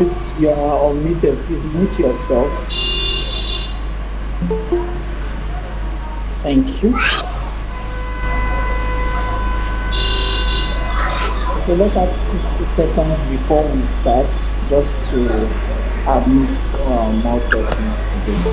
You are unmuted. Please mute yourself. Thank you. Okay, let us 60 seconds before we start, just to admit more persons to this.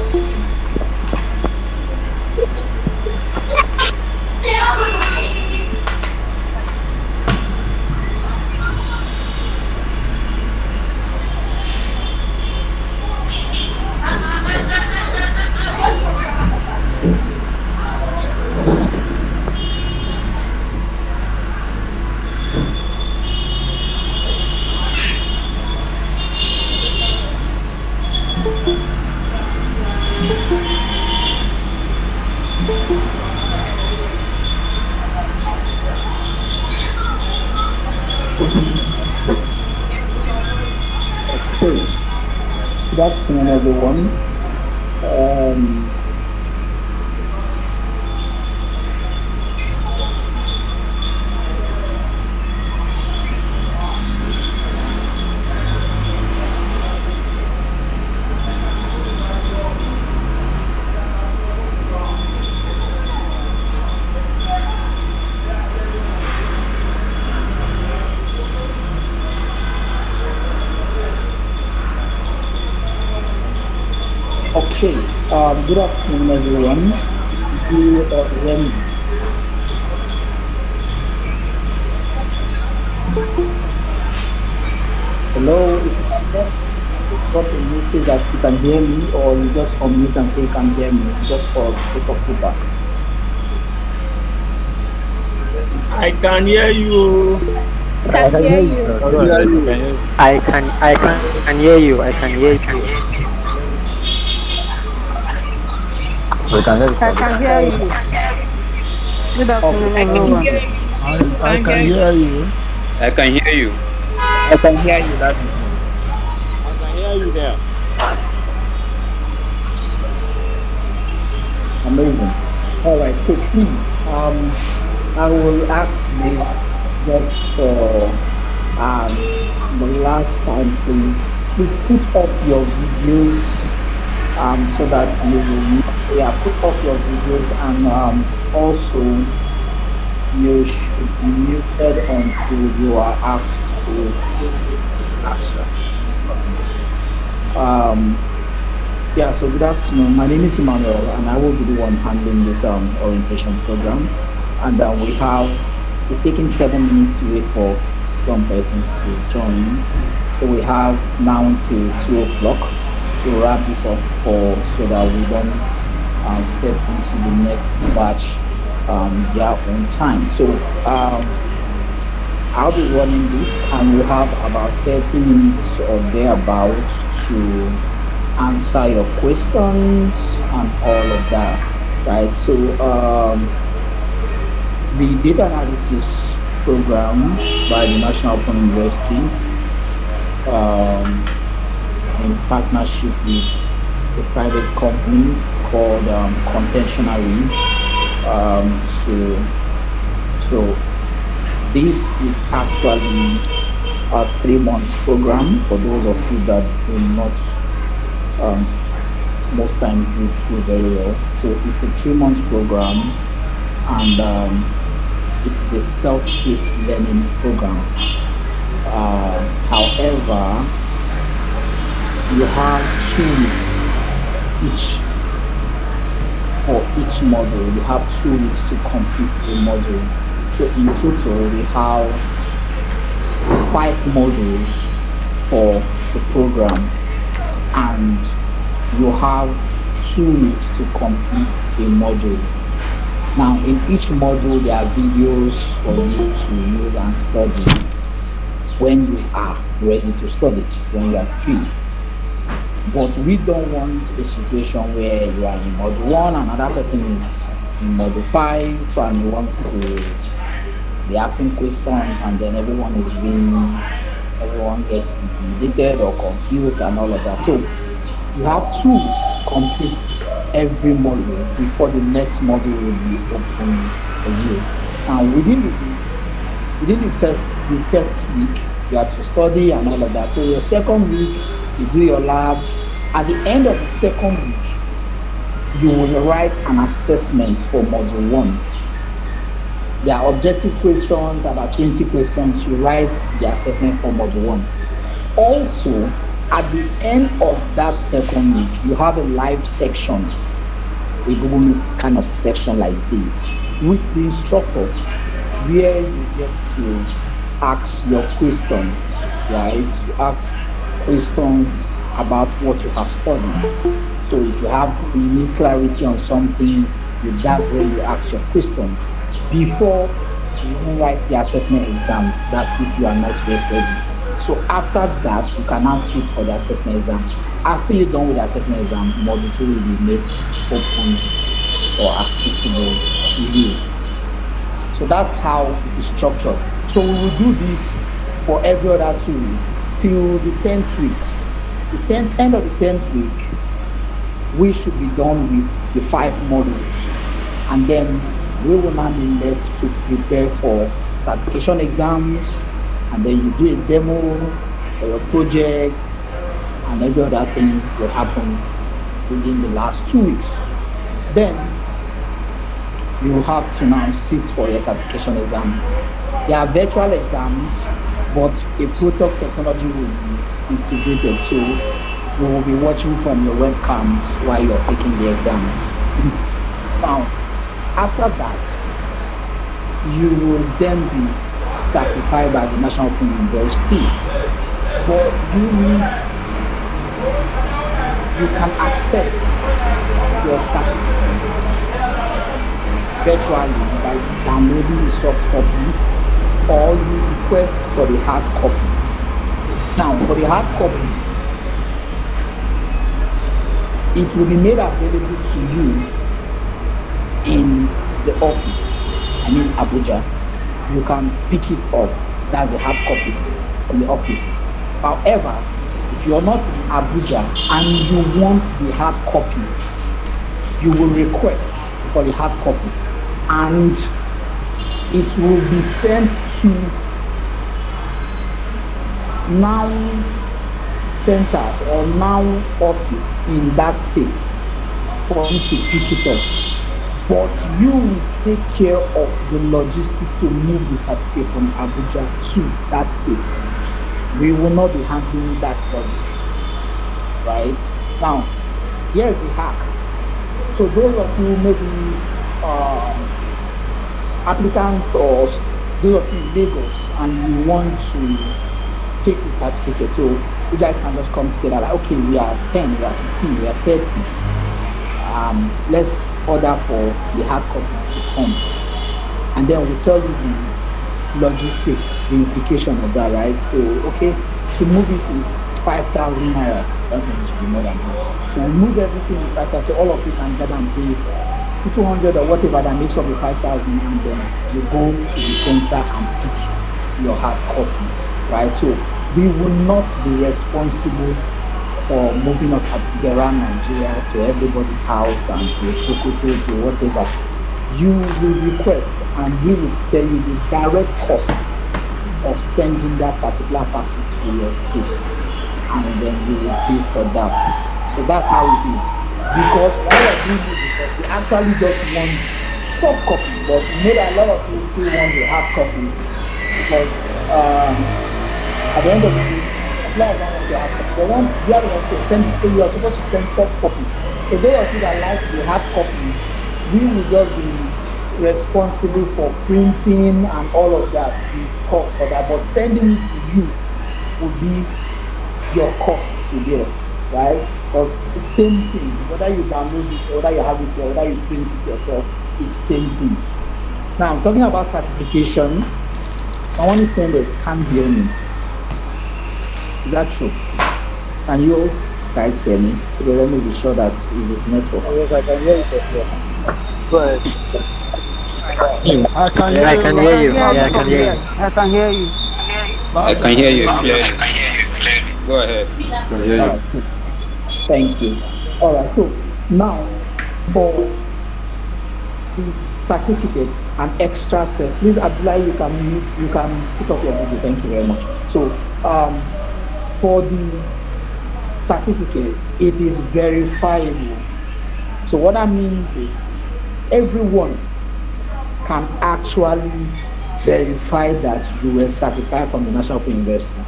Okay, good afternoon, everyone. Um, okay, good afternoon, everyone. You hear me? Hello, if you can hear me, please drop a message that you can hear me, or you just unmute and say you can hear me, just for the sake of feedback. I can hear you. I can hear you. I can hear you. I can hear you. We can hear each I other. can hear you. Good afternoon, Okay, I can everyone. hear you. I Can can hear you. hear you. I can hear you. I can hear you loud and clear. I can hear you there. amazing. All right, so please, I will ask this just for the last time, please. Please put up your videos so that you will, yeah, put up your videos, and also you should be muted until you are asked to answer. Yeah, so good afternoon. My name is Emmanuel, and I will be the one handling this orientation program. And we've taken 7 minutes to wait for some persons to join. So we have now until 2 o'clock to wrap this up so that we don't step into the next batch their own time. So I'll be running this, and we'll have about 30 minutes or thereabouts to answer your questions and all of that, right? So the data analysis program by the National Open University, in partnership with a private company called Contentionary. So this is actually a 3 months program for those of you that do not most times do through very well. So it's a 3 months program, and it is a self-paced learning program. However, you have 2 weeks each for each module. You have 2 weeks to complete a module. So in total, we have 5 modules for the program, and you have 2 weeks to complete a module. Now, in each module, there are videos for you to use and study when you are ready to study, when you are free. But we don't want a situation where you are in module 1 and another person is in module 5, and you want to be asking questions, and then everyone gets intimidated or confused and all of that. So you have 2 weeks to complete every module before the next module will be open for you. Now, within the first week, You have to study and all of that. So your second week, you do your labs. At the end of the second week, you will write an assessment for module 1. There are objective questions, about 20 questions. You write the assessment for module 1. Also, at the end of that second week, you have a live section, a Google Meet kind of section like this, with the instructor, where you get to ask your questions, right? You ask questions about what you have studied. So if you have need clarity on something, that's where you ask your questions. Before you even write the assessment exams, that's if you are not yet ready. So after that, you can now sit for the assessment exam. After you're done with the assessment exam, module 2 will be made open or accessible to you. So that's how it is structured. So we will do this for every other 2 weeks till the 10th week. The end of the 10th week, we should be done with the 5 modules, and then we will now be left to prepare for certification exams, and then you do a demo for your project, and every other thing will happen within the last 2 weeks. Then you have to now sit for your certification exams. They are virtual exams, but a Protalk technology will be integrated, so we will be watching from your webcams while you're taking the exams. Now, after that, you will then be certified by the National Open University. But you can access your certificate virtually by downloading the soft copy, or you request for the hard copy. Now, for the hard copy, it will be made available to you in the office, Abuja. You can pick it up. That's the hard copy from the office. However, if you're not in Abuja and you want the hard copy, you will request for the hard copy, and it will be sent to now centers or now office in that state for you to pick it up. But you will take care of the logistics to move the certificate from Abuja to that state. We will not be handling that logistics. Right? Now, here's the hack. So those of you maybe applicants, or those of you in Lagos and you want to take the certificate, so you guys can just come together like, okay, we are 10, we are 15, we are 30. Let's order for the hard copies to come, and then we'll tell you the logistics, the implication of that, right? So, okay, to move it is 5,000 naira. That means to be more than that. So we move everything in 5,000, so all of you can gather and pay 200 or whatever that makes up the 5,000, and then you go to the center and pick your hard copy, right? So we will not be responsible for moving us certificate around Nigeria to everybody's house and to Sokoto, to whatever. You will request, and we will tell you the direct cost of sending that particular parcel to your state, and then we will pay for that. So that's how it is. Because all of this is because we actually just want soft copy, but maybe a lot of people still want the hard copies, because at the end of the day, they want the other one to send, so you are supposed to send soft copy. So those of you that like the hard copy, we will just be responsible for printing and all of that, the cost for that. But sending it to you will be your cost to bear, right? Because the same thing, whether you download it, or whether you have it, or whether you print it yourself, it's the same thing. Now, I'm talking about certification. Someone is saying they can't hear me. Is that true? Can you guys hear me? So let me be sure that it is network. Yes, I can hear you. Go ahead. I can hear you. I can hear you. I can hear you. I can hear you clearly. Go ahead. I can hear you. Right. Thank you. All right. So now, for the certificate and extra step. Please, Abdullah, you can put up your video. Thank you very much. So, for the certificate, it is verifiable. So what that means is everyone can actually verify that you were certified from the National Open University.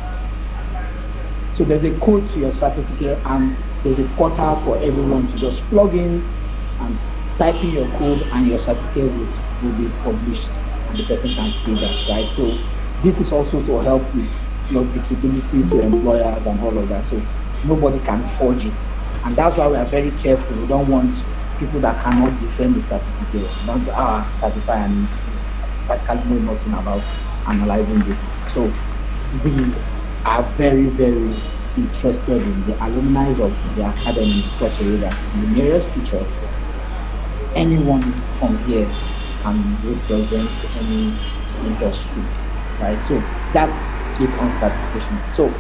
So there's a code to your certificate and there's a portal for everyone to just plug in and type in your code and your certificate will be published and the person can see that, right? So this is also to help with your visibility to employers and all of that. So nobody can forge it. And that's why we are very careful. We don't want people that cannot defend the certificate, not certify and practically know nothing about analyzing data. So we are very, very interested in the alumni of the academy in such a way that in the nearest future, anyone from here can represent any industry, right? So that's it on certification. So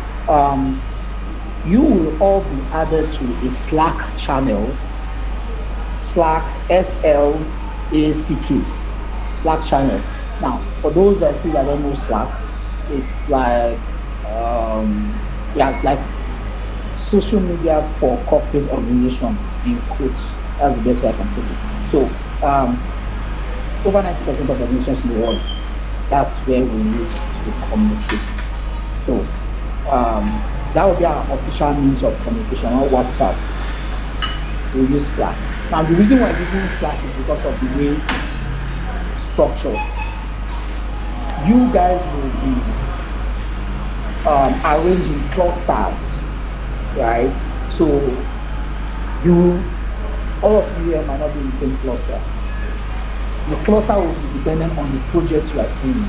you will all be added to a Slack channel, Slack, SLACK, Slack channel. Now, for those of you that don't know Slack, it's like, it's like social media for corporate organization in quotes. That's the best way I can put it. So, over 90% of organizations in the world, that's where we use to communicate. So, that would be our official means of communication on WhatsApp. We use Slack. Now, the reason why we use Slack is because of the way structure. You guys will be arranging clusters, right? So all of you here might not be in the same cluster. The cluster will be dependent on the project you are doing.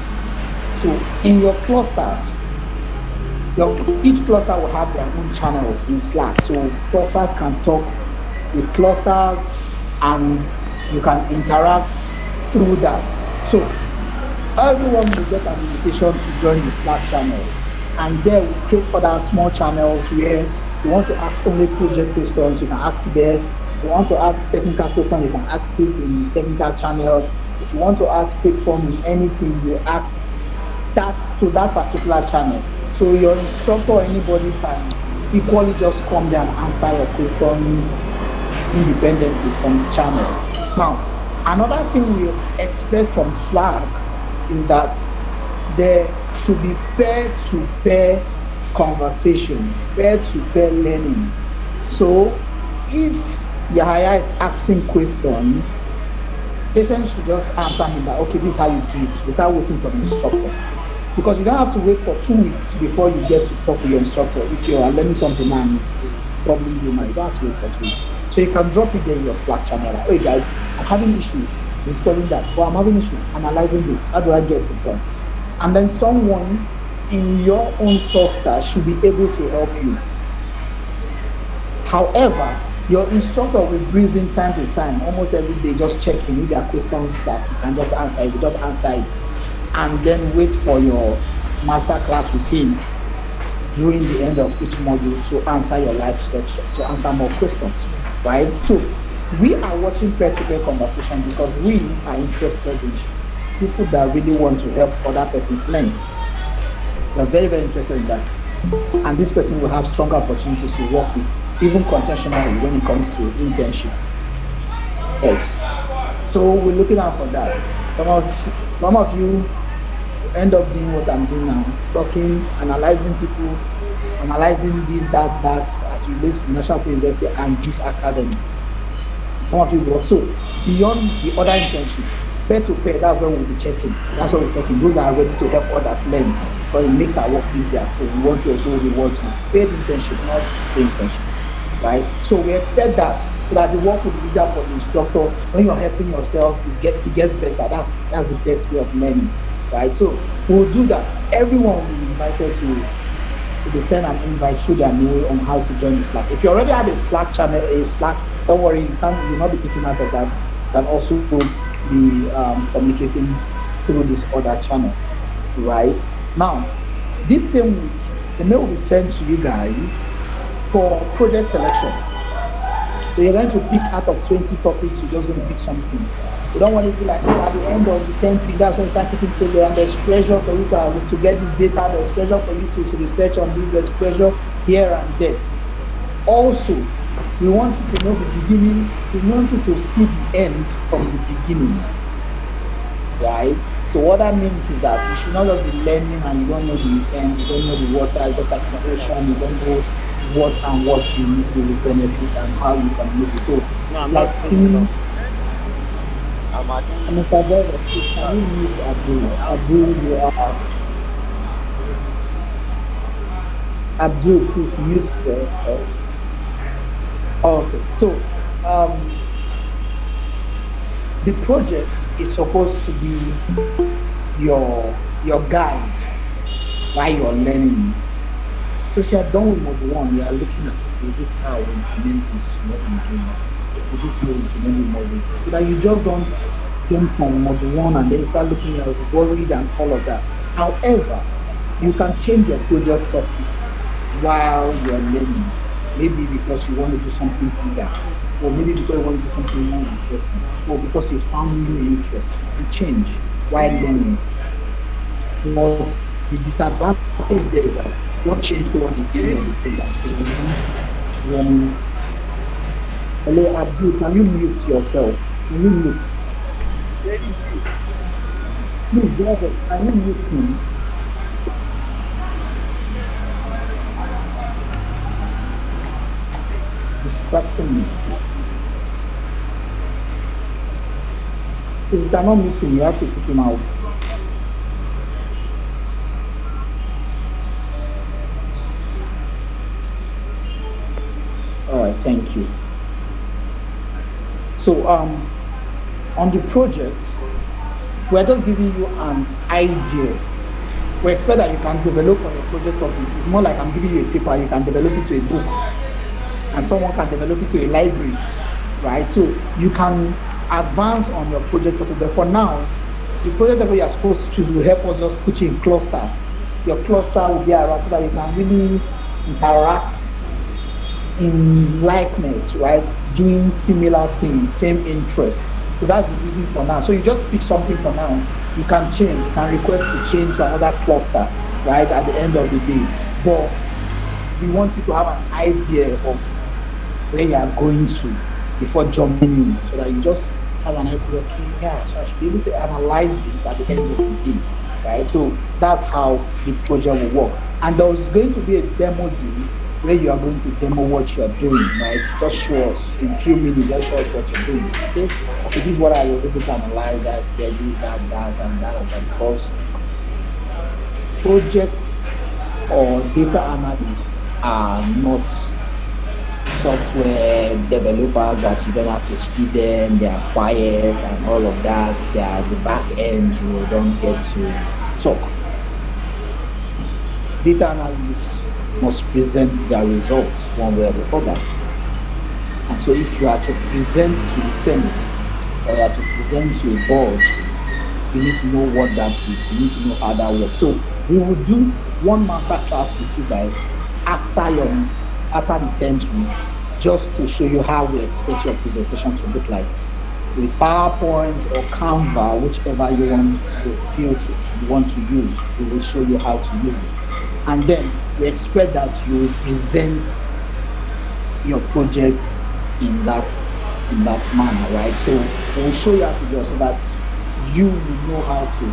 So in your clusters, each cluster will have their own channels in Slack. So clusters can talk with clusters and you can interact through that. So everyone will get an invitation to join the Slack channel. And there we create other small channels where you want to ask only project questions, you can ask it there. If you want to ask technical questions, you can ask it in the technical channel. If you want to ask questions in anything, you ask that to that particular channel. So your instructor or anybody can equally just come there and answer your questions independently from the channel. Now, another thing we expect from Slack is that there should be peer-to-peer conversations, peer-to-peer learning. So if Yahaya is asking questions, patients should just answer him that, okay, this is how you do it, without waiting for the instructor. Because you don't have to wait for 2 weeks before you get to talk to your instructor. If you are learning something and it's troubling you, you don't have to wait for 2 weeks. So you can drop it there in your Slack channel. Like, hey guys, I'm having issue installing that, or I'm having issue analyzing this. How do I get it done? And then someone in your own cluster should be able to help you. However, your instructor will breeze in time to time, almost every day, just checking if there are questions that you can just answer. If you just answer it, and then wait for your master class with him during the end of each module to answer your live section, to answer more questions, right? So we are watching peer-to-peer conversation because we are interested in people that really want to help other persons learn. We are very, very interested in that. And this person will have stronger opportunities to work with, even contentionally when it comes to internship. Yes. So we're looking out for that. Some of you end up doing what I'm doing now, talking, analyzing people, analyzing this, that, as relates to National Open University and this academy. Some of you will also, beyond the other internship, peer-to-peer, that's what we'll be checking. That's what we're checking. Those are ready to help others learn, because it makes our work easier. So we want to also reward you. Paid internship, not free internship, right? So we expect that, so that the work will be easier for the instructor. When you're helping yourself, it gets better. That's the best way of learning. Right, so we'll do that. Everyone will be invited to be sent an invite through their mail on how to join the Slack. If you already have a Slack channel, don't worry, you'll not be picking out of that. You can also be communicating through this other channel. Right now, this same week, the mail will be sent to you guys for project selection. So you're going to pick out of 20 topics, you're just going to pick something. You don't want to be like, oh, at the end of the 10th week, that's when you start taking project, and there's pressure for you to get this data, there's pressure for you to research on this, there's pressure here and there. Also, we want you to know the beginning, we want you to see the end from the beginning, right? So what that means is that you should not just be learning and you don't know the end, you don't know the water, just like information, you don't know what and what you need to benefit and how you can make it. So it's like seeing. And if I can you mute Abdul? Abdul, you are. Abdul, please mute yourself. Okay, so the project is supposed to be your guide while you're learning. So if you're done with module 1, you are looking at, okay, this is how we implement this, what I'm doing. This is how we implement the module. So that you just don't jump from module 1 and then you start looking at it, worried and all of that. However, you can change your project topic while you're learning. Maybe because you want to do something bigger, or maybe because you want to do something more interesting, or because you found new interest. You change while learning. But the disadvantage there is that don't change to what you do on the project. Hello, Abdul, can you mute yourself? Can you mute? Please, brother, can you mute me? Distracting me. If you cannot meet him, you have to kick him out. Alright, thank you. So on the project, we're just giving you an idea. We expect that you can develop on your project topic. It's more like I'm giving you a paper, you can develop it to a book. And someone can develop it to a library, right? So you can advance on your project topic. But for now, the project topic you're supposed to choose will help us just put you in cluster. Your cluster will be around so that you can really interact in likeness, right? Doing similar things, same interests. So that's the reason for now. So you just pick something for now. You can change, you can request to change to another cluster, right, at the end of the day. But we want you to have an idea of where you are going to before jumping in, so that you just have an idea, okay, yeah, so I should be able to analyze this at the end of the day, right? So that's how the project will work. And there's going to be a demo day where you are going to demo what you are doing, right? Just show us in a few minutes, just show us what you're doing, okay? Okay, this is what I was able to analyze that, yeah, this, that, and that, because projects or data analysts are not software developers that you don't have to see them, they are quiet and all of that. They are the back end, you don't get to talk. Data analysts must present their results one way or the other. And so if you are to present to the Senate or you are to present to a board, you need to know what that is, you need to know how that works. So we will do one master class with you guys after the 10th week, just to show you how we expect your presentation to look like. With PowerPoint or Canva, whichever you want the field you want to use, we will show you how to use it. And then we expect that you will present your projects in that manner, right? So we'll show you how to do it so that you will know how to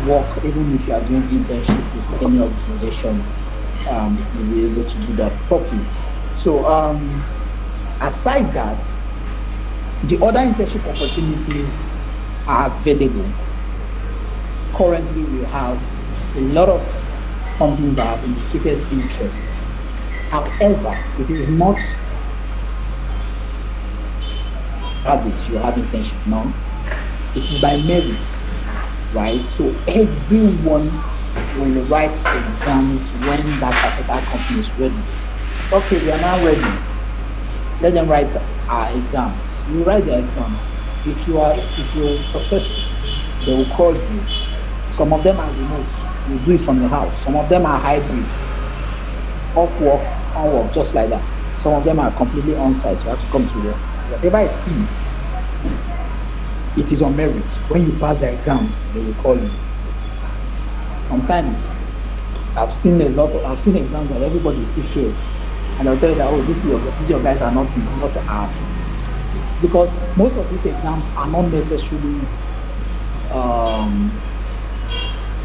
work, even if you are doing internship with any organization. You'll be able to do that properly. So aside that, the other internship opportunities are available. Currently, we have a lot of companies that have indicated interest. However, it is not habit you have internship now. It is by merit, right? So everyone will write exams when that particular company is ready. Okay, we are now ready. Let them write our exams. You write the exams. If you're successful, they will call you. Some of them are remote. You do it from the house. Some of them are hybrid, off work, on work, just like that. Some of them are completely on-site. You have to come to work. Whatever it is on merit. When you pass the exams, they will call you. Sometimes I've seen exams that everybody will see fail, and they'll tell you that, oh, these your guys are not our fit, because most of these exams are not necessarily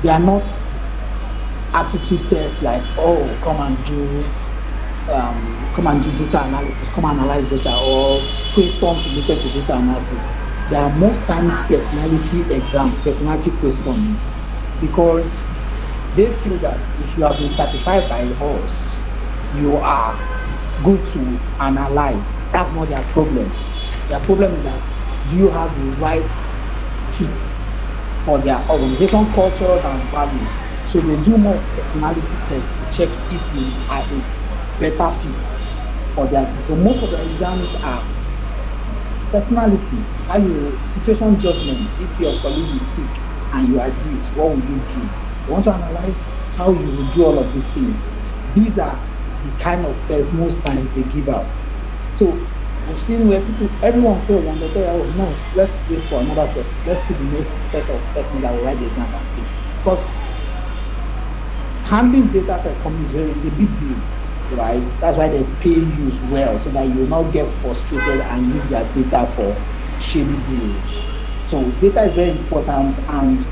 they are not aptitude tests like, oh, come and do data analysis, come and analyze data, or questions related to data analysis. There are most times personality questions, because they feel that if you have been certified by us, you are good to analyze. That's not their problem. Their problem is that, do you have the right fit for their organization cultures and values? So they do more personality tests to check if you are a better fit for that. So most of the exams are personality, how you situation judgment. If your colleague is sick and you are this, what will you do? You want to analyze how you will do all of these things. These are the kind of tests most times they give out. So we've seen where everyone fails and they say, oh no, let's wait for another test. Let's see the next set of persons that will write the exam and see. Because handling data for a company is a big deal, right? That's why they pay you well, so that you will not get frustrated and use their data for shady deals. So data is very important, and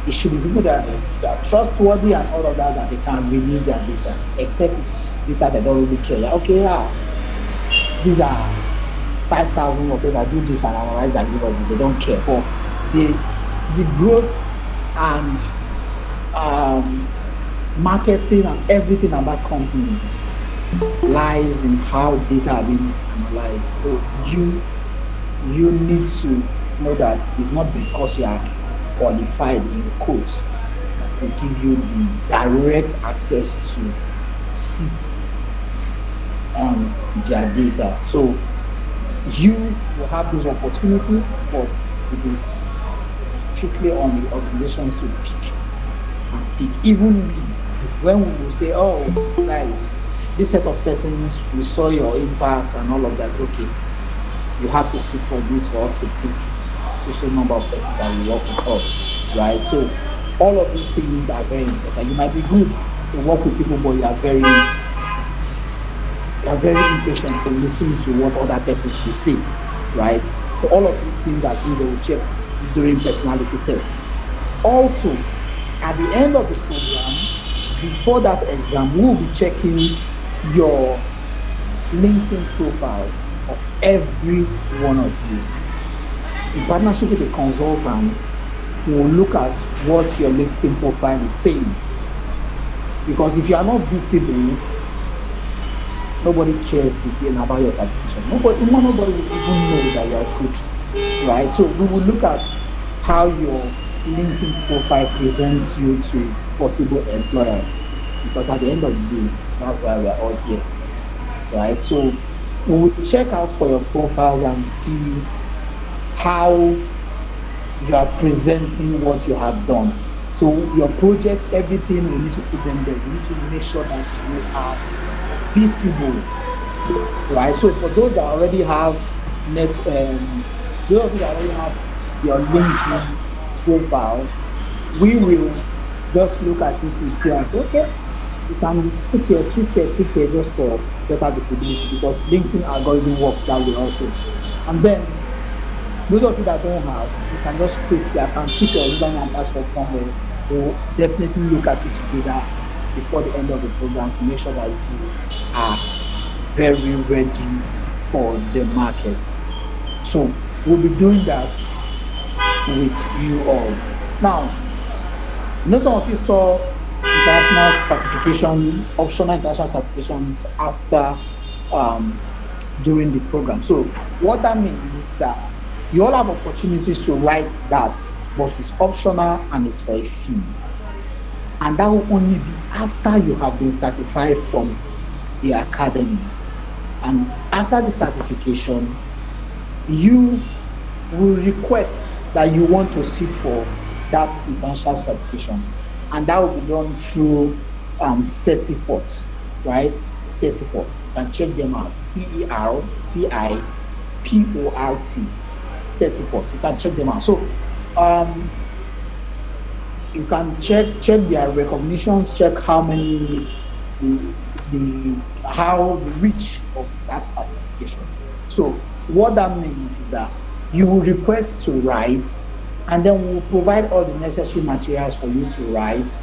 it should be people that are trustworthy and all of that, that they can release their data, except it's data they don't really care. Like, okay, these are 5,000 whatever, do this and analyze and give us. They don't care. But the growth and marketing and everything about companies lies in how data are being analyzed. So you need to know that it's not because you are qualified in quotes will give you the direct access to sit on their data. So you will have those opportunities, but it is strictly on the organizations to pick and pick. Even when we will say, oh guys, this set of persons, we saw your impact and all of that, okay, you have to sit for this for us to pick social number of persons that will work with us, right? So all of these things are very important. You might be good to work with people, but you are very impatient to listen to what other persons will say, right? So all of these things are things they will check during personality tests. Also, at the end of the program, before that exam, we will be checking your LinkedIn profile of every one of you. In partnership with the consultant, we will look at what your LinkedIn profile is saying. Because if you are not visible, nobody cares about your certification. Nobody will even know that you are good, right? So we will look at how your LinkedIn profile presents you to possible employers. Because at the end of the day, that's why we are all here, right? So we will check out for your profiles and see how you are presenting what you have done. So your project, everything, we need to put them there. We need to make sure that you are visible, right? So for those that already have those that already have your LinkedIn profile, we will just look at it with you and say, okay, you can put here, click here just for better visibility, because LinkedIn algorithm works that way also. And then those of you that don't have, you can just create the account, keep your username and password somewhere. We'll definitely look at it together before the end of the program to make sure that you are very ready for the market. So we'll be doing that with you all. Now, some of you saw international certification, optional international certifications after during the program. So what that means is that you all have opportunities to write that, but it's optional and it's for a fee. And that will only be after you have been certified from the academy. And after the certification, you will request that you want to sit for that international certification. And that will be done through Certiport, right? Certiport. You can check them out. CERTIPORT. Certiport. You can check them out. So you can check their recognitions, check how many how the reach of that certification. So what that means is that you will request to write, and then we will provide all the necessary materials for you to write,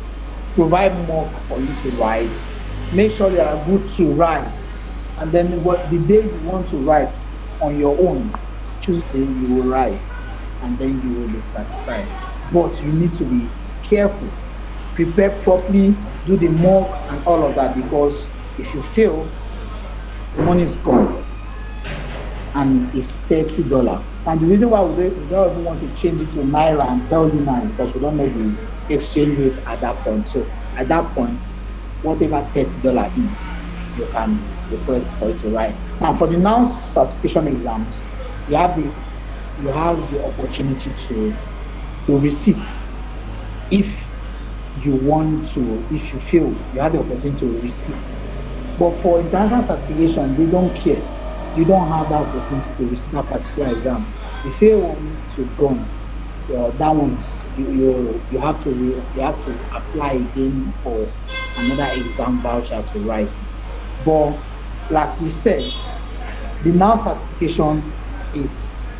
provide mock for you to write, make sure they are good to write, and then the day you want to write on your own, Tuesday you will write, and then you will be certified. But you need to be careful, prepare properly, do the mock and all of that, because if you fail, the money is gone, and it's $30. And the reason why we don't even want to change it to Naira and tell you now, because we don't know the exchange rate at that point. So at that point, whatever $30 is, you can request for it to write. Now for the now certification exams, you have the opportunity to receipt. If you want to, if you feel you have the opportunity to receipt. But for international certification, they don't care. You don't have that opportunity to receive that particular exam. If you want to go, that one's you have to apply again for another exam voucher to write it. But like we said, the now certification is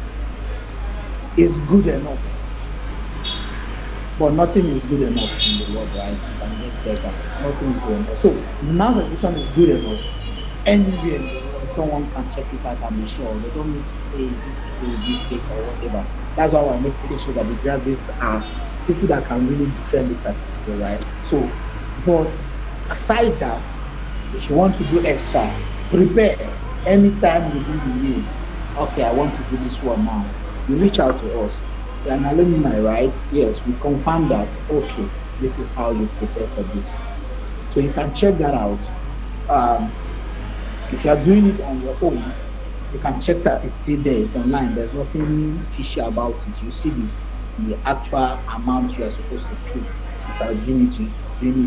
good enough. But nothing is good enough in the world, right? You can get better. Nothing is good enough. So the now certification is good enough. Anywhere in the world, someone can check it out and be sure. They don't need to say is it true, is it fake, or whatever. That's why we're making sure that the graduates are people that can really defend the certificate, right? So, but aside that, if you want to do extra, prepare anytime within the year. Okay, I want to do this one now. You reach out to us. You're an alumni, right? Yes, we confirm that. Okay, this is how you prepare for this. So you can check that out. If you are doing it on your own, you can check that it's still there. It's online. There's nothing fishy about it. You see the actual amount you are supposed to pay. If you are doing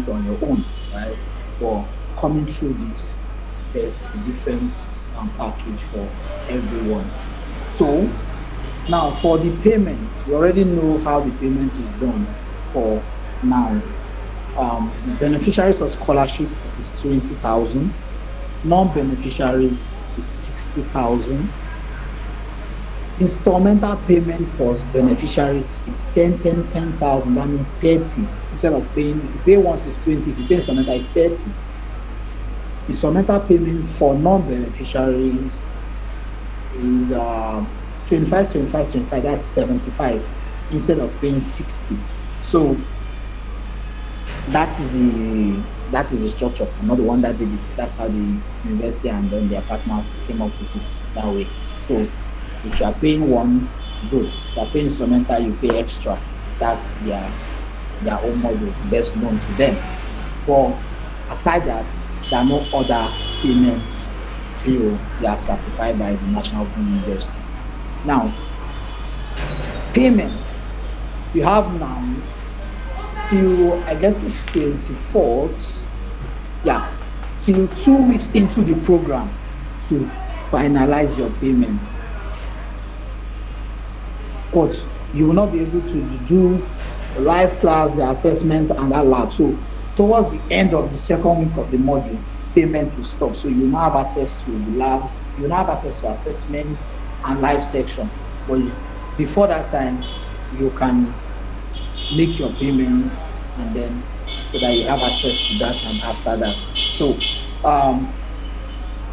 it on your own, right? Or coming through this, there's a different package for everyone. So now for the payment, we already know how the payment is done for now. Beneficiaries of scholarship, it is 20,000. Non-beneficiaries is 60,000. Installmental payment for beneficiaries is 10,000. That means 30. Instead of paying, if you pay once it's 20, if you pay installmental it's 30. Installmental payment for non-beneficiaries is 25, that's 75 instead of paying 60. So that is the structure. I'm not the one that did it. That's how the university and then their partners came up with it that way. So if you are paying one, good. If you are paying instrumental, you pay extra. That's their own model, best known to them. But aside that, there are no other payments till you are certified by the National Open University. Now, payments, you have now till, I guess it's 24th, till 2 weeks into the program to finalize your payment. But you will not be able to do the live class, the assessment, and that lab. So towards the end of the second week of the module, payment will stop. So you now have access to the labs, you now have access to assessment and live section. But before that time, you can make your payments, and then so that you have access to that and after that. So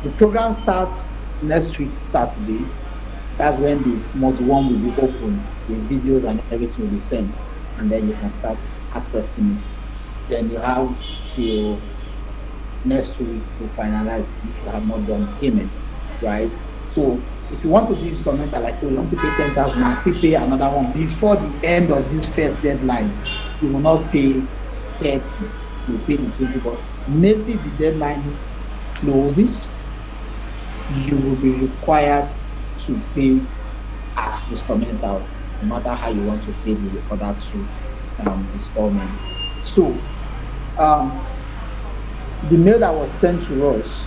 the program starts next week, Saturday. That's when the module 1 will be open, the videos and everything will be sent, and then you can start accessing it. Then you have till next 2 weeks to finalize if you have not done payment, right? So if you want to do instrumental, like you want to pay 10,000 and still pay another one before the end of this first deadline, you will not pay 30, you will pay the 20, but maybe the deadline closes, you will be required to pay as instrumental, no matter how you want to pay the other 2 installments. So the mail that was sent to us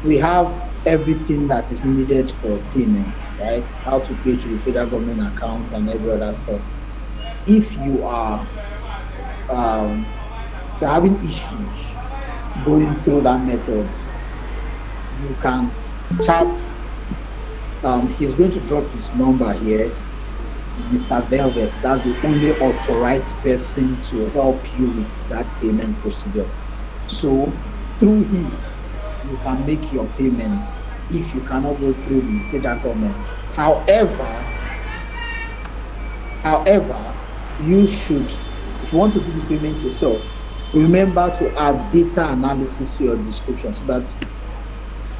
we have everything that is needed for payment, right? How to pay to the federal government account and every other stuff. If you are having issues going through that method, you can chat. He's going to drop his number here. It's Mr. Velvet. That's the only authorized person to help you with that payment procedure. So through him, you can make your payments if you cannot go through the federal government. However, you should, if you want to do the payment yourself, remember to add data analysis to your description so that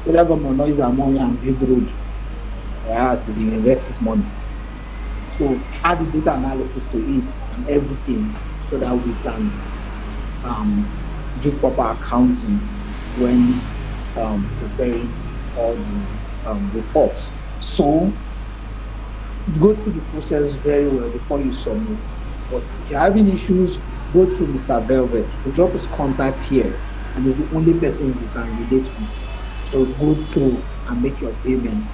federal government will not use our money and build road, whereas it's the university's money. So add the data analysis to it and everything so that we can do proper accounting when preparing all the reports. So go through the process very well before you submit. But if you're having issues, go through Mr. Velvet. He'll drop his contact here, and he's the only person you can relate with. So go through and make your payment.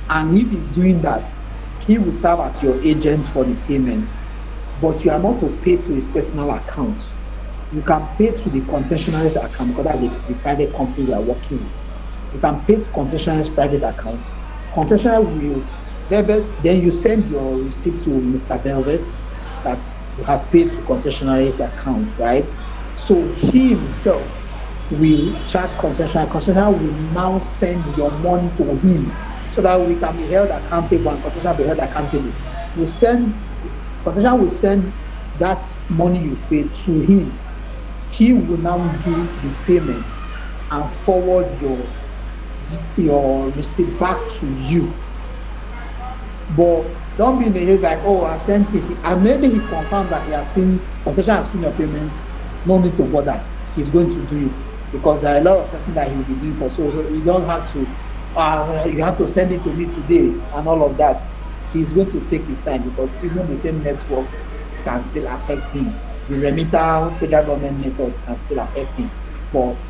And if he's doing that, he will serve as your agent for the payment. But you are not to pay to his personal account. You can pay to the concessionary's account because that's the private company you are working with. You can pay to concessionary's private account. Concessionary will, then you send your receipt to Mr. Velvet that you have paid to concessionary's account, right? So he himself will charge concessionary. Concessionary will now send your money to him so that we can be held accountable and concessionary be held accountable. Concessionary will send that money you paid to him. He will now do the payment and forward your receipt back to you. But don't be in the haste like, oh, I've sent it. And maybe he confirms that he has seen, concessionary has seen your payment. No need to bother. He's going to do it because there are a lot of things that he will be doing for. So you don't have to. You have to send it to me today and all of that. He's going to take his time because even the same network can still affect him. The remitter federal government method can still affect him. But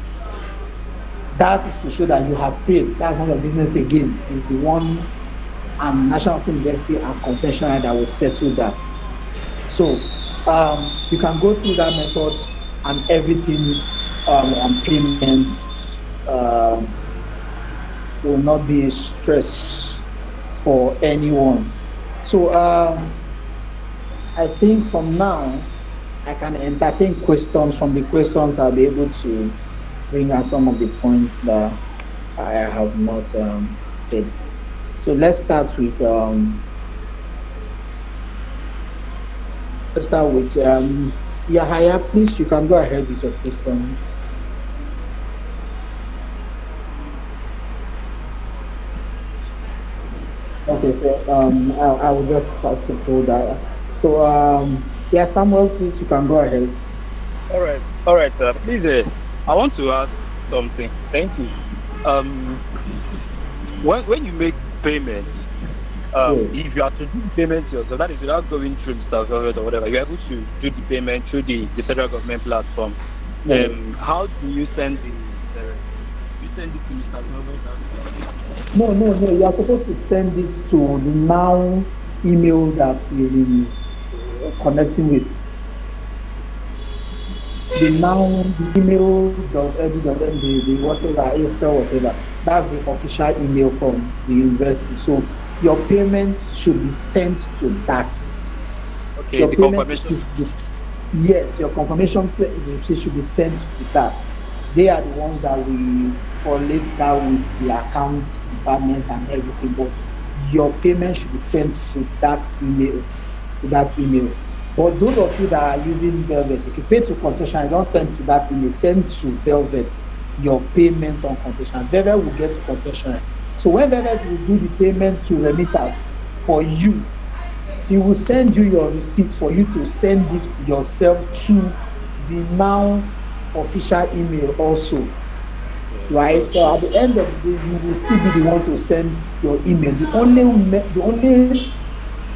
that is to show that you have paid. That's not your business again. It's the one and National University and concessionary that will settle that. So you can go through that method and everything and payments will not be a stress for anyone. So I think from now I can entertain questions. From the questions I'll be able to bring out some of the points that I have not said. So let's start with Yahaya. Please, you can go ahead with your question. Okay, so I will just try to pull that. So yeah, Samuel, please, you can go ahead. All right, please. I want to ask something. Thank you. When you make payment, if you have to do the payment yourself, that is without going through Mr. Velvet or whatever, you're able to do the payment through the federal government platform. How do you send it? You send it to Mr. Velvet? No. You are supposed to send it to the now email that you'll be connecting with. The now email.edu.md, whatever, ASL, whatever. That's the official email from the university. So your payments should be sent to that. Okay, your the confirmation. Yes, your confirmation should be sent to that. They are the ones that will correlate that with the account department and everything. But your payment should be sent to that email. But those of you that are using Velvet, if you pay to concession, don't send to that email. Send to Velvet your payment on concession. Velvet will get to concession. So when Velvet will do the payment to remitter for you, he will send you your receipt for you to send it yourself to the now official email also. Right? So at the end of the day, you will still be the one to send your email. The only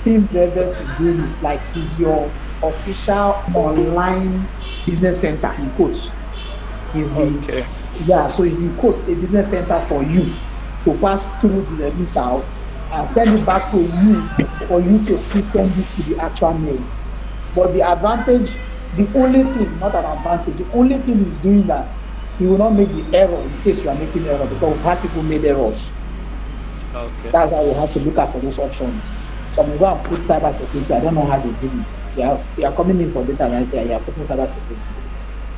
thing Velvet is doing is like he's your official online business center in quotes. He's the Yeah, so it's in quote a business center for you to pass through the remitter and send it back to you for you to still send it to the actual mail. But the advantage, the only thing, not an advantage, the only thing is doing that you will not make the error in case you are making error because we've had people made errors. Okay. That's how we have to look at for those options. So I'm going to put cyber security. I don't know how they did it. You are coming in for data analysis and you are putting cyber security.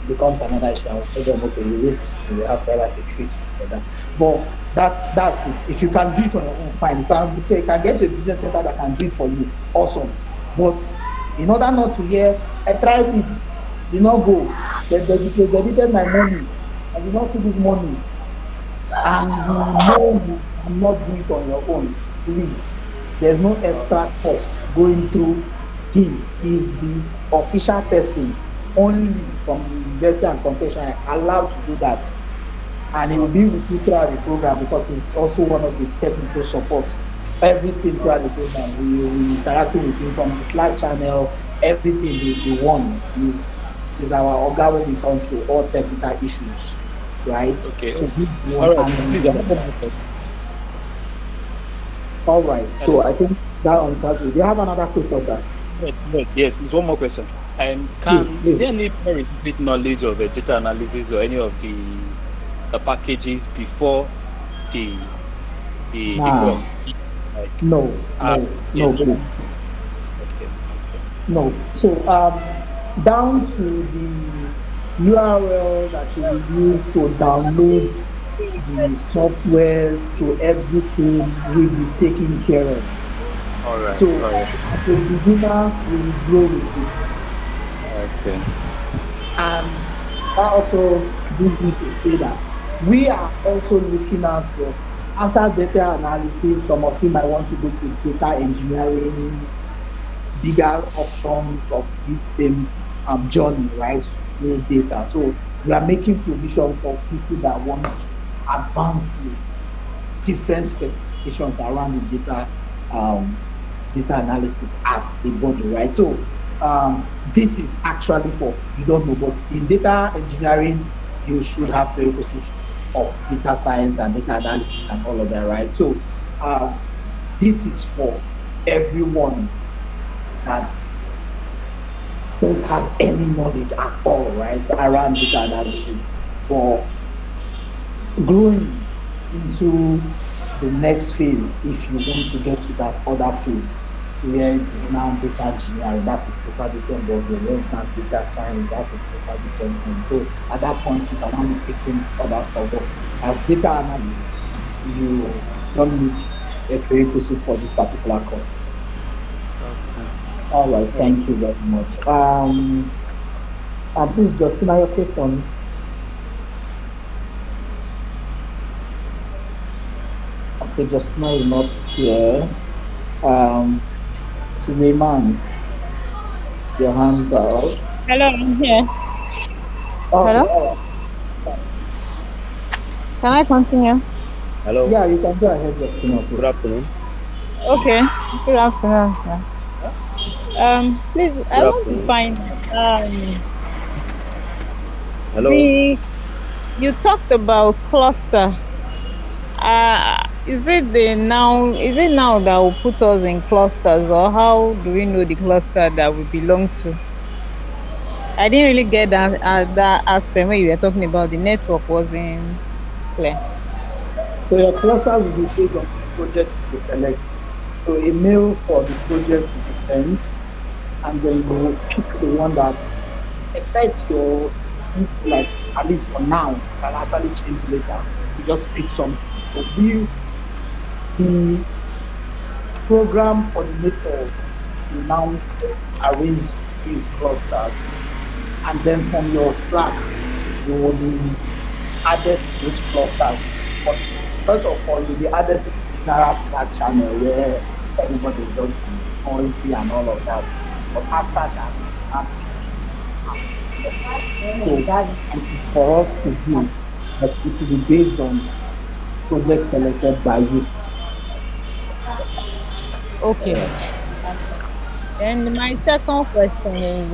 It becomes another issue. I'll tell them, okay, you wait to have cyber security for that. But that's it. If you can do it on your own, fine. If you can get to a business center that can do it for you, awesome. But in order not to hear, I tried it, did not go. They deleted my money. I did not put this money. And you know you cannot do it on your own. Please. There's no extra cost going through him. He's the official person only from the University and Competition allowed to do that. And he will be with you throughout the program because he's also one of the technical supports. Everything throughout the program, we interacting with him from the Slack channel. Everything is the one. Is our organ when it comes to all technical issues, right? Okay. So all right. All right. So I think that answers it. Do you have another question, sir? Yes. There's one more question. Is there any prerequisite knowledge of data analysis or any of the packages before the course? No. No. So down to the URL that you will use to download the softwares to everything will be taken care of. All right. So as a beginner, we will grow with it. Okay. And that also brings me to say that we are also looking at after data analysis, some of you might want to go to data engineering, bigger options of this same journey, right? With data. So we are making provision for people that want to advance to different specifications around the data analysis as a body, right? So this is actually for, you don't know, but in data engineering, you should have prerequisites of data science and data analysis and all of that, right? So this is for everyone that don't have any knowledge at all, right, around data analysis, for growing into the next phase. If you want to get to that other phase where it is now data engineering, that's a total different ballgame. Where it's now data science, that's a total different thing. So at that point, you can only pick in other stuff. But as data analyst, you don't need a prerequisite for this particular course. All right, thank you very much. Please, Justina, your question. Okay, Justina is not here. Suleiman, your hands are up. Hello, I'm here. Hello? Can I continue? Hello. Yeah, you can go ahead, Justina. Good afternoon. Okay. Good afternoon, sir. Please, I want to find Hello. You talked about cluster. Is it now that will put us in clusters, or how do we know the cluster that we belong to? I didn't really get that aspect when you were talking about the network wasn't clear. So your cluster will be based on the project you select. So a mail for the project will be sent, and then you will pick the one that excites your, like, at least for now, can actually change later. You just pick something. So the program coordinator will now arrange these clusters, and then from your Slack, you will be added to those clusters. But first of all, you'll be added to the general Slack channel where everybody is just noisy and all of that. But after that, so that is for us to do, but it will be based on projects selected by you. Okay. And my second question is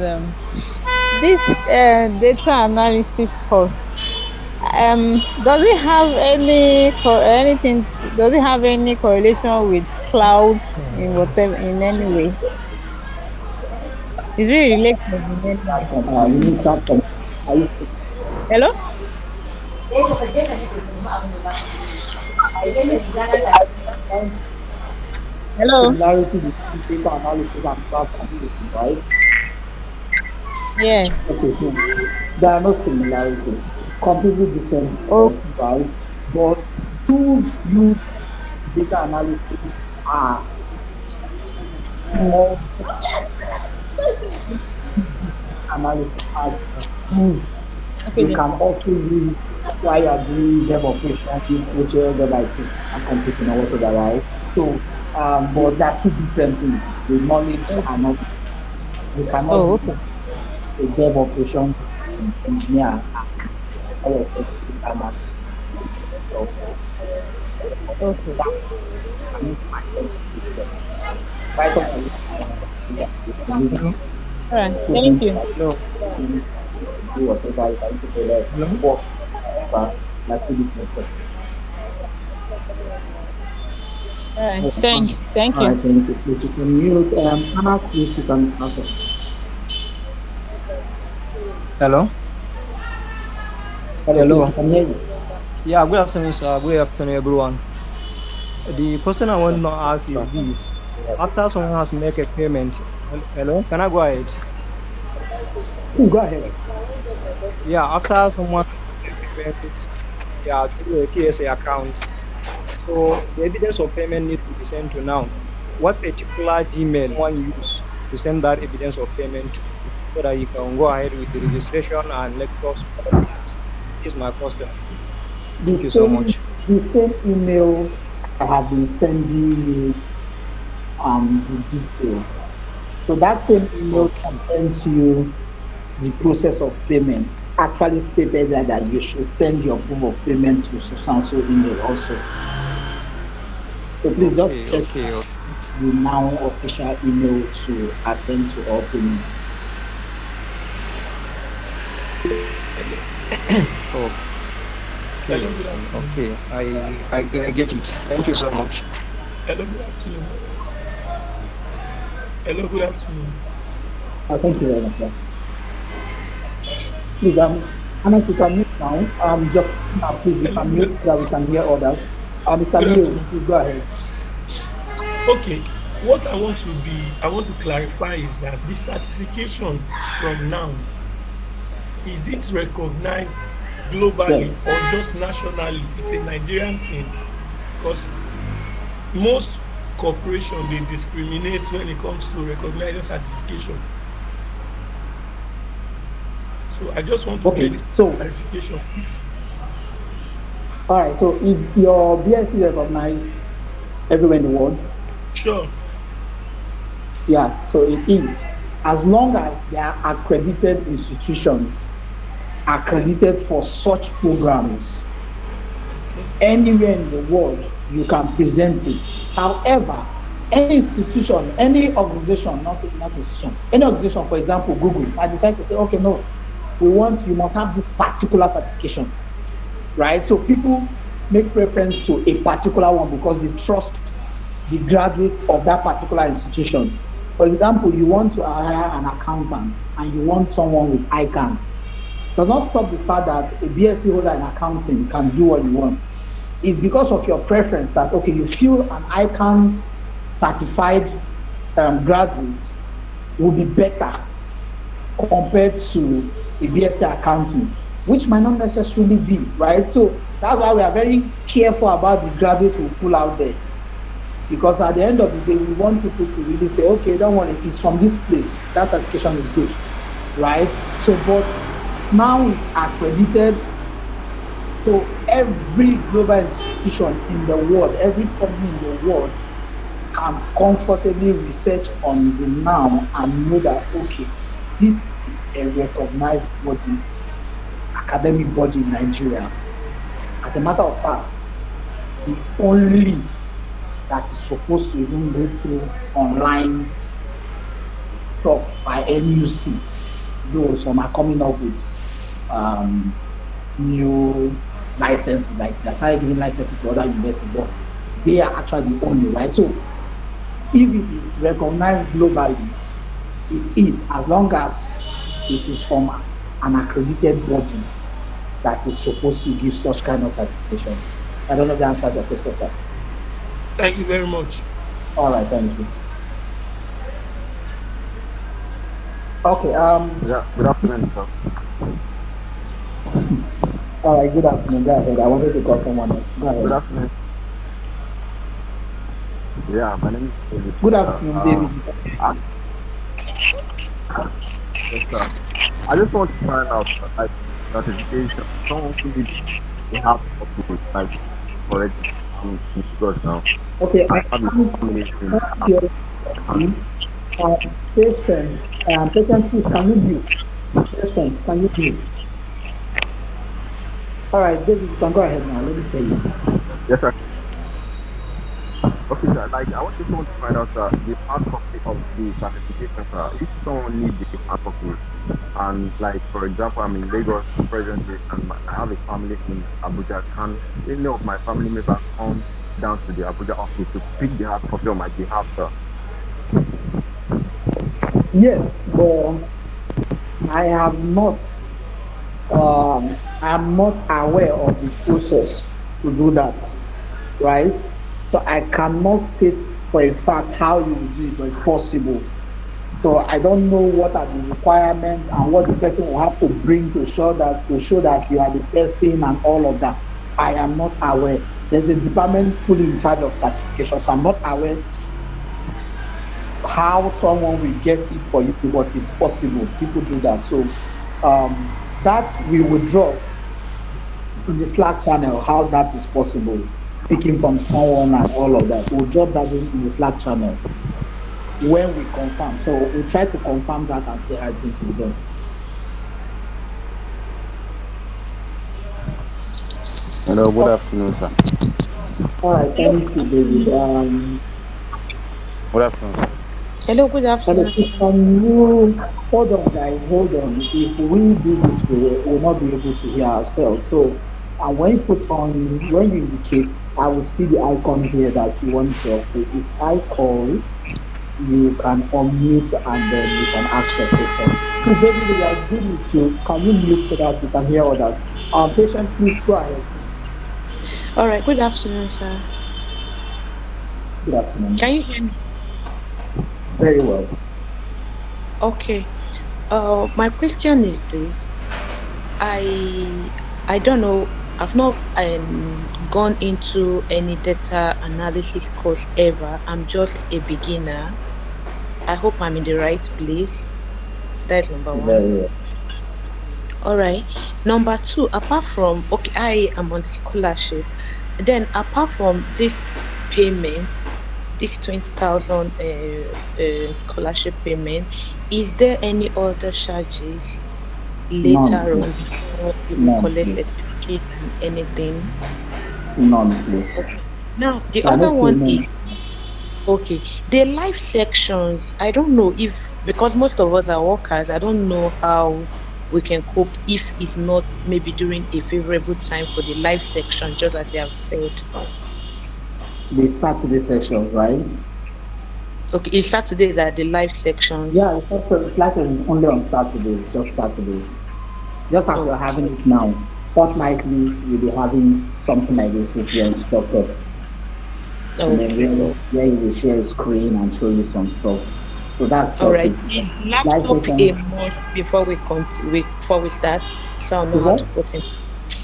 this data analysis course. Does it have anything? Does it have any correlation with cloud in whatever in any way? Is it related in any way? You need start from. Are you Hello. Hello. similarity between data analysis and cloud computing, right? Yes. Okay, so there are no similarities, completely different, Oh. right? But tools used data analysis are more analysis as tools. Okay. You can also use while you are doing dev operations, whichever like is and computing or whatever, right? So, but there are two different things: the knowledge and knowledge. You cannot Oh. be Okay. a dev operation engineer and expect to be analyst. So, Okay. I mean, Python can use Hello? All right. coding Thank you. Hello? to do whatever you can do less Hello? work, whatever, like two different things. All right. Thanks. Thank All you. right, thank you. Please, you can mute. Anna, please, you can answer. Hello? Hello, Hello? please, you can hear you. Yeah, good afternoon, sir. Good afternoon, everyone. The question I want to ask is this. After someone has made a payment, hello, can I go ahead? Please go ahead. Yeah, after someone makes a payment, yeah, through a TSA account, so the evidence of payment needs to be sent to now. What particular Gmail one use to send that evidence of payment to, so that you can go ahead with the registration and let us know that? This is my question. Thank you so much. The same email I have been sending you the details. So that same email that sends you the process of payment actually stated that you should send your proof of payment to so email also. So please just check the now official email to attend to all payments. Okay, I get it. Thank you so much. Hello, good afternoon. Hello, good afternoon. Thank you very much. Yeah. Please, Anna, you can mute now. Just please, you can mute so that we can hear others. Mr. Leo, please go ahead. Okay, what I want to clarify is that the certification from now, is it recognized globally or just nationally? It's a Nigerian thing, because most corporations, they discriminate when it comes to recognizing certification. So I just want to get this clarification. All right, so is your BSc recognized everywhere in the world? Sure. Yeah, so it is. As long as they are accredited institutions, accredited for such programs, anywhere in the world, you can present it. However, any institution, any organization, not institution, any organization, for example, Google, I decide to say, okay, no, you must have this particular certification, right? So people make preference to a particular one because they trust the graduates of that particular institution. For example, you want to hire an accountant and you want someone with ICANN. Does not stop the fact that a BSc holder in accounting can do what you want. It's because of your preference that, okay, you feel an ICANN certified graduate will be better compared to a BSc accounting, which might not necessarily be, right? So that's why we are very careful about the graduates we pull out there. Because at the end of the day, we want people to really say, okay, don't worry, it's from this place, that certification is good, right? So, but now it's accredited. So every global institution in the world, every company in the world can comfortably research on the now and know that, okay, this is a recognized body, academic body in Nigeria. As a matter of fact, the only that is supposed to even go through online stuff by NUC, though some are coming up with new licenses, like they started giving licenses to other universities, but they are actually the only, right? So if it is recognized globally, it is, as long as it is from an accredited body that is supposed to give such kind of certification. I don't know if that answers your question, sir. Thank you very much. All right, thank you. Okay. Yeah, good afternoon, sir. All right, good afternoon. Go ahead. I wanted to call someone else. Go ahead. Good afternoon. Yeah, my name is David. Good afternoon, David. Yes, sir. I just want to find out, like, certification. Someone who needs to have to, like, correct because now. Okay, I have can't hear you. Patience, patience, please, can you mute? Patience, can you mute? All right, David, you can go ahead now. Let me tell you. Yes, sir. Okay, sir. Like, I just want to find out, sir, the hard copy of the certification, sir. If someone needs the hard copy, and like, for example, I'm in Lagos presently, and I have a family in Abuja, can any of my family members come down to the Abuja office to pick the hard copy on my behalf, sir? Yes, but I am not aware of the process to do that, right? So I cannot state for a fact how you will do it, but it's possible. So I don't know what are the requirements and what the person will have to bring to show that you are the person and all of that. I am not aware. There's a department fully in charge of certification, so I'm not aware how someone will get it for you, but it's possible. People do that. So that we will drop in the Slack channel how that is possible. Picking from someone and all of that. We'll drop that in the Slack channel when we confirm. So we'll try to confirm that and see how it's going to be done. Hello, good afternoon, sir. All right, thank you, David. Good afternoon. Hello, good afternoon. Can you hold on, guys? Hold on. If we do this, we'll not be able to hear ourselves. So, when you indicate, I will see the icon here that you want to talk. So if I call, you can unmute and then you can ask your question. So, David, we are good with you. Can you mute so that you can hear others? Patient, please go ahead. All right. Good afternoon, sir. Good afternoon. Can you hear me? Very well. Okay. My question is this. I don't know. I've not gone into any data analysis course ever. I'm just a beginner. I hope I'm in the right place. That's number one. Very well. All right. Number two, apart from, okay, I am on the scholarship. Then apart from this payment, this 20,000 scholarship payment, is there any other charges later on before you collect certificate and anything? None, please. Okay. Now, the other one is, okay, the life sections, I don't know if, because most of us are workers, I don't know how we can cope if it's not maybe during a favorable time for the life section, just as you have said. The Saturday sections, right? Okay, it's Saturdays are the live sections. Yeah, it's like only on Saturdays, just Saturdays. Just as we're having it now. Fortnightly, we'll be having something like this with your instructor. And then you will share a screen and show you some stuff. So that's just all right. it. Is laptop a must before we continue, before we start? So I know how to put in.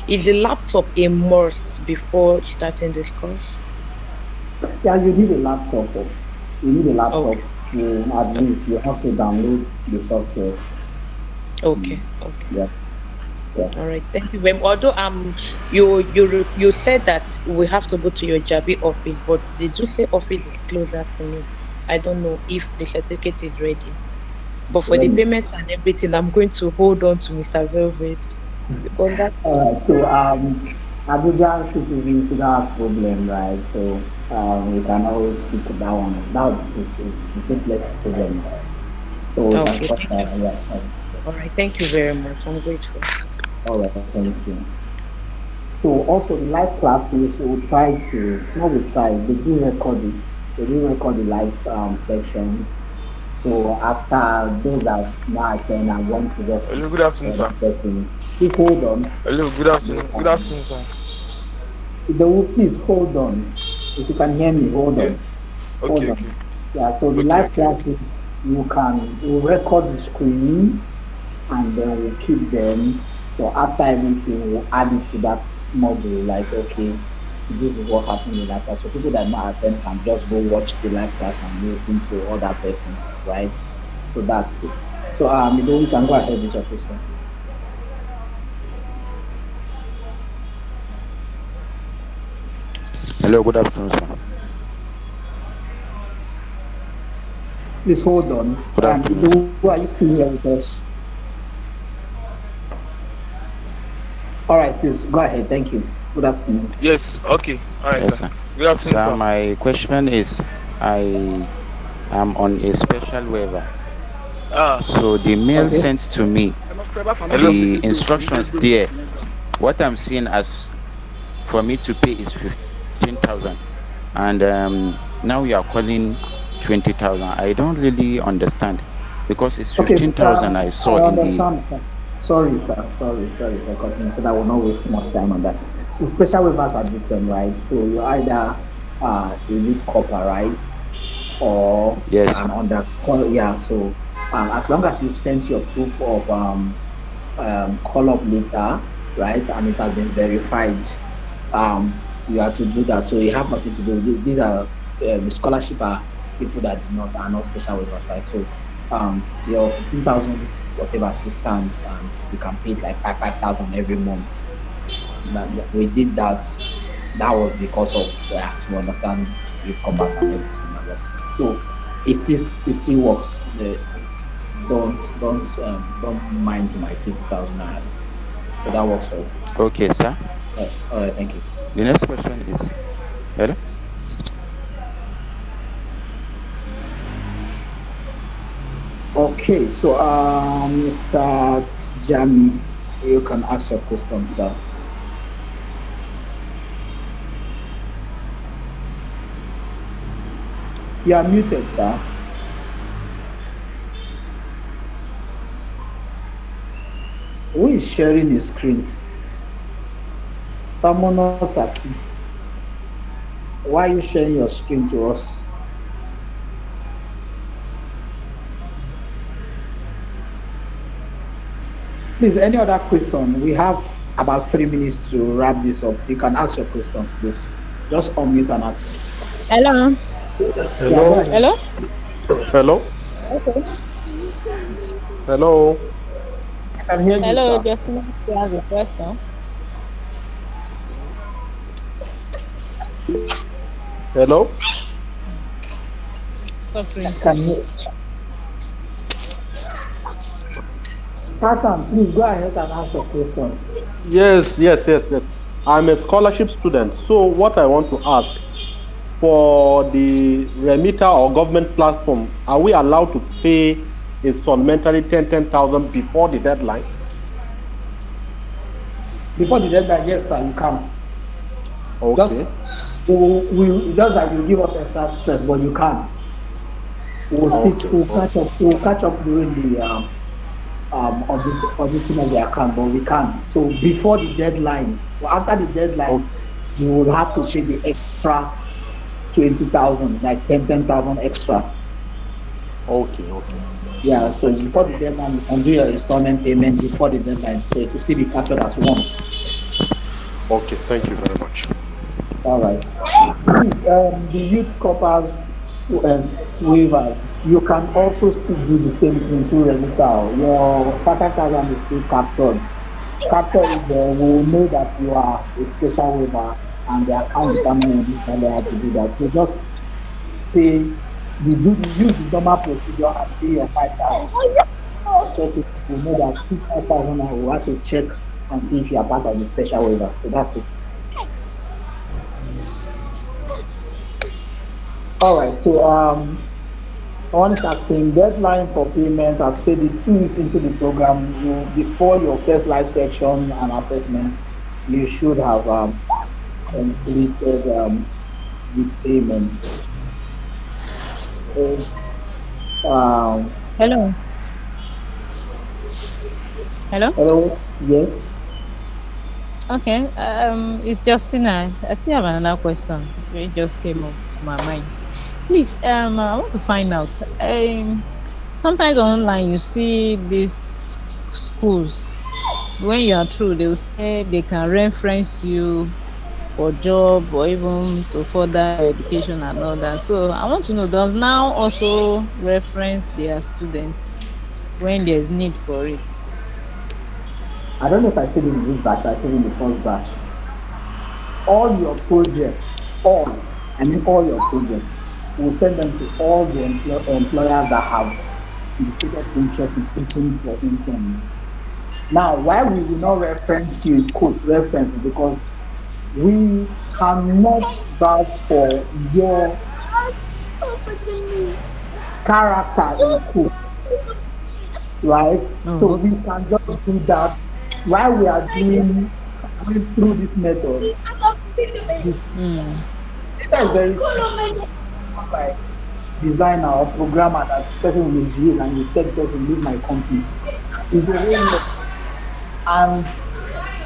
Is the laptop a must before starting this course? Yeah, you need a laptop. You need a laptop. At least you have to download the software. Okay. Okay. Yeah. All right. Thank you very much. Although you said that we have to go to your Jabi office, but did you say office is closer to me? I don't know if the certificate is ready. But for the payment and everything, I'm going to hold on to Mr. Velvet because that. So Abuja citizens should have problem, right? So we can always speak to that one. That's the simplest problem. So okay. All right. Thank you very much. I'm grateful. All right. Thank you. So also the live classes will try to, not will try, they do record it. They do record the live sections. So after those that now attend and want to just Hello, good afternoon, other sir. persons, please hold on. Hello, good afternoon. Good afternoon, sir. They will please hold on. If you can hear me, hold on. Hold Okay, on. okay. Yeah, so the live classes, we'll record the screens and then we'll keep them. So after everything, we'll add it to that module, like, okay, this is what happened in that class. So people that not attend can just go watch the live class and listen to other persons, right? So that's it. So then we can go ahead with your question. Hello, good afternoon, sir. Please hold on. Good afternoon. Who are you still here with us? All right, please go ahead. Thank you. Good afternoon. Yes, okay. All right, Yes, sir. sir. Good afternoon, Sir, sir. my question is, I am on a special waiver. So the mail sent to me, the instructions there, what I'm seeing as for me to pay is 15,000, and now you are calling 20,000. I don't really understand because it's 15,000 I saw in the. Sir. Sorry, sir. Sorry for cutting, so that will not waste much time on that. So special waivers are different, right? So you're either a youth corper, right, or yes, an underscore. Yeah. So as long as you sent your proof of call-up letter, right, and it has been verified, you have to do that. So you have nothing to do. These are the scholarship are people that are not special waivers, right? So your 15,000 whatever assistance, and you can pay it like 5,000 every month. We did that. That was because of to understand youth commerce and everything like that. So it still works. Don't mind my 20,000 naira. So that works for you. Okay, sir. All right, thank you. The next question is, hello? Okay, so Mr. Jami, you can ask your question, sir. You are muted, sir. Who is sharing the screen? Tamono Saki. Why are you sharing your screen to us? Please, any other question? We have about 3 minutes to wrap this up. You can ask your questions, please. Just unmute and ask. Hello. Hello. Hello. Hello. Okay. Hello. I can hear you. Hello, Justin. You have a question? Hello. Can you? Hassan, please go ahead and ask your question. Yes. I'm a scholarship student. So what I want to ask, for the remitter or government platform, are we allowed to pay instrumentally 10,000 before the deadline? Before the deadline, yes, sir, you can. Okay. Just that you give us extra stress, but you can. We'll catch up during the auditing of the account, but we can. So before the deadline, so after the deadline, you will have to pay the extra 20,000, like 10,000 extra. Okay. Yeah, so before the deadline, you can do your installment payment before the deadline, so it will still be captured as one. Okay, thank you very much. All right. The youth corpers waiver, you can also still do the same thing through remitter. Your 5,000 is still captured. Capture is we will know that you are a special waiver, and the account determines how to do that. So just pay, use the normal procedure and pay your 5,000. Check it, we know that 5,000 we will have to check and see if you are part of the special waiver. So that's it. All right, so I want to start saying deadline for payment. I've said it 2 weeks into the program, before your first live section and assessment, you should have completed the payment. So, Hello. Hello. Hello. Yes. Okay. It's Justina. I still have another question. It just came up to my mind. Please, I want to find out. Sometimes online you see these schools. When you are through, they will say they can reference you for job or even to further education and all that. So I want to know, does now also reference their students when there's need for it? I don't know if I said it in this batch, I said it in the first batch. All your projects, all your projects, we'll send them to all the employers that have indicated interest in taking for interns. Now, why we will not reference you, quote reference, because we cannot vouch for your character in quote, right? So we can just do that while we are going through this method. This is very like designer or programmer that person will use and you tell the person leave my company. It's a way, and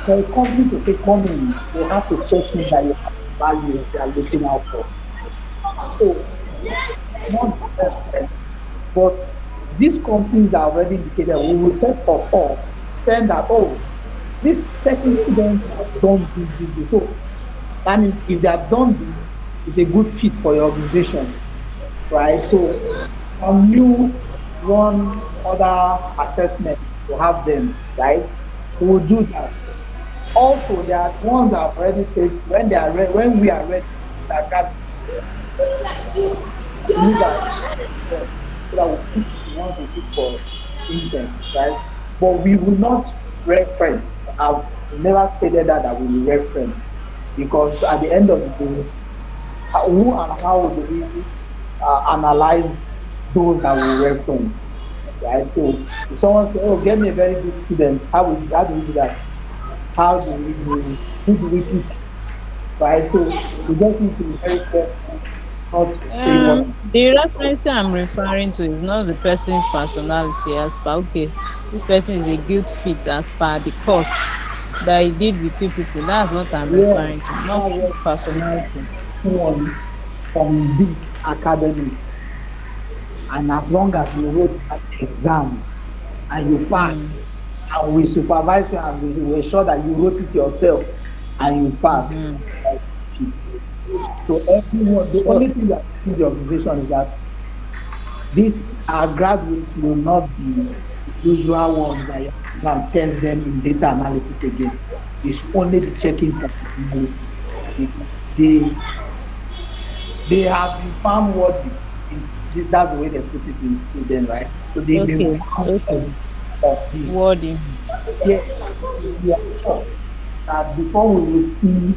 for a company to say come in, they have to check in that you have value they are looking out for. So not just, but these companies are already indicated. We will first of all saying that this certain student has done this. So that means if they have done this, it's a good fit for your organization, right? So when you run other assessment to have them, right? We will do that. Also, there are ones that have already said when they are ready, when we are ready, that we want to pick for intent, right? But we will not reference. I've never stated that we will reference, because at the end of the day, who and how do we analyze those that we reference, right? So if someone says, "Oh, get me a very good student," how do we do that? How do we do? Who do we pick? Right? So we just need to be very careful not to say what. The reference I'm referring to is not the person's personality as per this person is a good fit as per the course that he did with two people. That's what I'm referring to, not personality. From this academic, and as long as you wrote that exam and you passed, and we supervise you and we ensure that you wrote it yourself and you passed. So everyone, the only thing that in the organization is that these graduates will not be the usual ones that you can test them in data analysis again. They should only be checking for personality. They have been found worthy. That's the way they put it in student, right? So they've been found of this. Worthy. Yes. That before we will see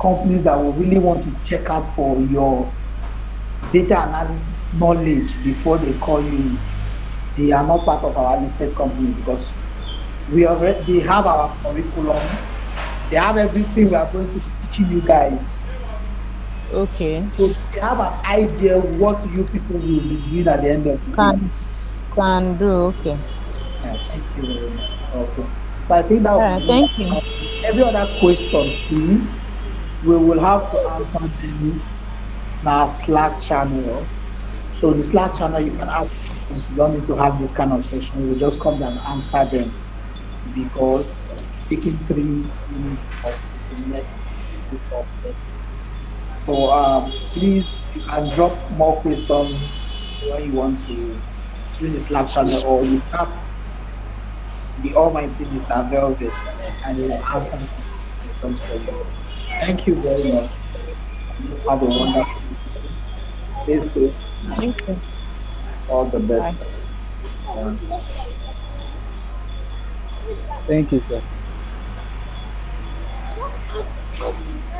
companies that will really want to check out for your data analysis knowledge before they call you, they are not part of our listed companies, because they have our curriculum, they have everything we are going to be teaching you guys. Okay. So they have an idea what you people will be doing at the end of the day. Can do, okay. Yeah, thank you very much. Okay. So I think that thank you. Every other question, please, we will have to answer them in our Slack channel. So the Slack channel, you can ask questions. You don't need to have this kind of session. You just come and answer them, because taking 3 minutes of the next session. So please, you can drop more questions when you want to join the Slack channel, or you can the Almighty Mr. Velvet, and he will answer some questions for you. Thank you very much. Just have a wonderful day. Stay safe. Thank you. All the best. Thank you, sir.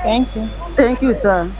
Thank you. Thank you, sir.